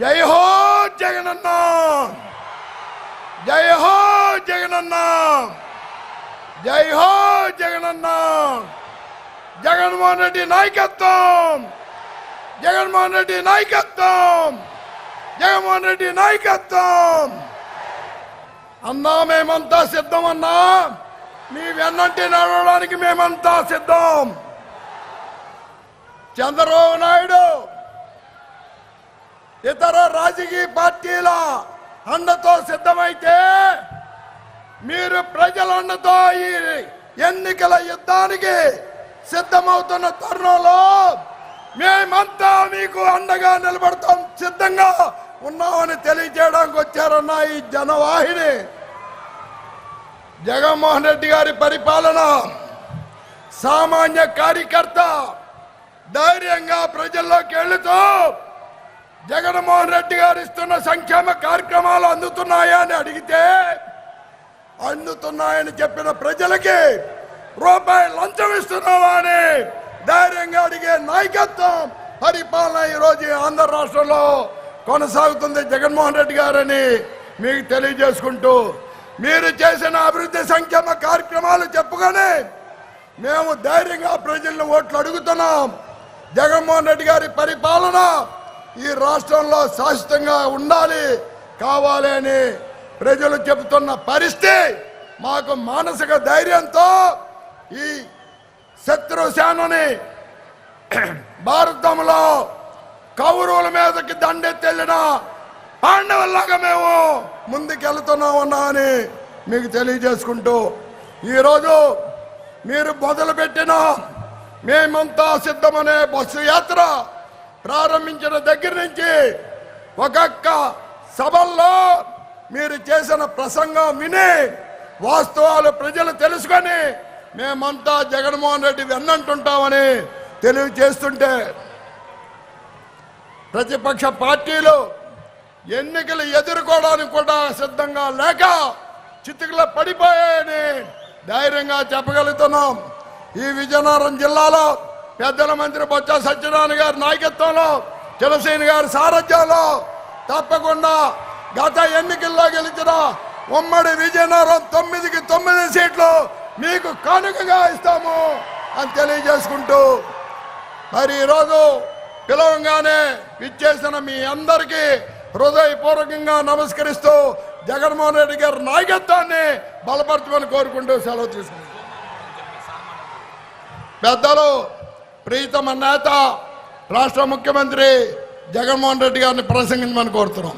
జై హో జగనన్న, జై హో జగనన్న, జై హో జగనన్న. జగన్మోహన్ రెడ్డి నాయకత్వం, జగన్మోహన్ రెడ్డి నాయకత్వం, జగన్మోహన్ రెడ్డి నాయకత్వం. అన్నా మేమంతా సిద్ధం అన్నా, మీ వెన్నంటి నడవడానికి మేమంతా సిద్ధం. చంద్రబాబు నాయుడు ఇతర రాజకీయ పార్టీల అండతో సిద్ధమైతే, మీరు ప్రజల అండతో ఈ ఎన్నికల యుద్ధానికి సిద్ధమవుతున్న తరుణంలో మేమంతా మీకు అండగా నిలబడతాం, సిద్ధంగా ఉన్నామని తెలియజేయడానికి వచ్చారన్న ఈ జనవాహిని. జగన్మోహన్ రెడ్డి గారి పరిపాలన, సామాన్య కార్యకర్త ధైర్యంగా ప్రజల్లోకి వెళుతూ జగన్మోహన్ రెడ్డి గారు ఇస్తున్న సంక్షేమ కార్యక్రమాలు అందుతున్నాయా అని అడిగితే, అందుతున్నాయని చెప్పిన ప్రజలకి రూపాయి లంచం ఇస్తున్నావా అని ధైర్యంగా అడిగే నాయకత్వం, పరిపాలన ఈరోజు ఆంధ్ర రాష్ట్రంలో కొనసాగుతుంది జగన్మోహన్ రెడ్డి గారని మీకు తెలియజేసుకుంటూ, మీరు చేసిన అభివృద్ధి సంక్షేమ కార్యక్రమాలు చెప్పుకొని మేము ధైర్యంగా ప్రజలను ఓట్లు అడుగుతున్నాం. జగన్మోహన్ రెడ్డి గారి పరిపాలన ఈ రాష్ట్రంలో శాశ్వతంగా ఉండాలి, కావాలి అని ప్రజలు చెబుతున్న పరిస్థితి మాకు మానసిక ధైర్యంతో ఈ శత్రుసేనని భారతంలో కౌరవుల మీదకి దండెత్తెళ్ళిన పాండవుల్లాగా మేము ముందుకెళ్తున్నామన్నా అని మీకు తెలియజేసుకుంటూ, ఈరోజు మీరు మొదలుపెట్టిన మేమంతా సిద్ధమనే బస్సు యాత్ర ప్రారంభించిన దగ్గర నుంచి ఒక్కొక్క సభల్లో మీరు చేసిన ప్రసంగం విని వాస్తవాలు ప్రజలు తెలుసుకొని మేమంతా జగన్మోహన్ రెడ్డి వెన్నంటుంటామని తెలియజేస్తుంటే, ప్రతిపక్ష పార్టీలు ఎన్నికలు ఎదుర్కోవడానికి కూడా సిద్ధంగా లేక చితుకులో పడిపోయాయని ధైర్యంగా చెప్పగలుగుతున్నాం. ఈ విజయనగరం జిల్లాలో పెద్దల మంత్రి బొత్స సత్యనారాయణ గారి నాయకత్వంలో, చలసేని గారి సారథ్యంలో తప్పకుండా గత ఎన్నికల్లో గెలిచిన ఉమ్మడి విజయనగరం 9కి 9 సీట్లు మీకు కానుకగా ఇస్తాము అని తెలియజేసుకుంటూ, మరి ఈరోజు పిలవంగానే ఇచ్చేసిన మీ అందరికీ హృదయపూర్వకంగా నమస్కరిస్తూ జగన్మోహన్ రెడ్డి గారి నాయకత్వాన్ని బలపరచమని కోరుకుంటూ సెలవు తీసుకుంటాం. పెద్దలు ప్రీతమ నేత రాష్ట్ర ముఖ్యమంత్రి జగన్మోహన్ రెడ్డి గారిని ప్రసంగించమని కోరుతున్నాం.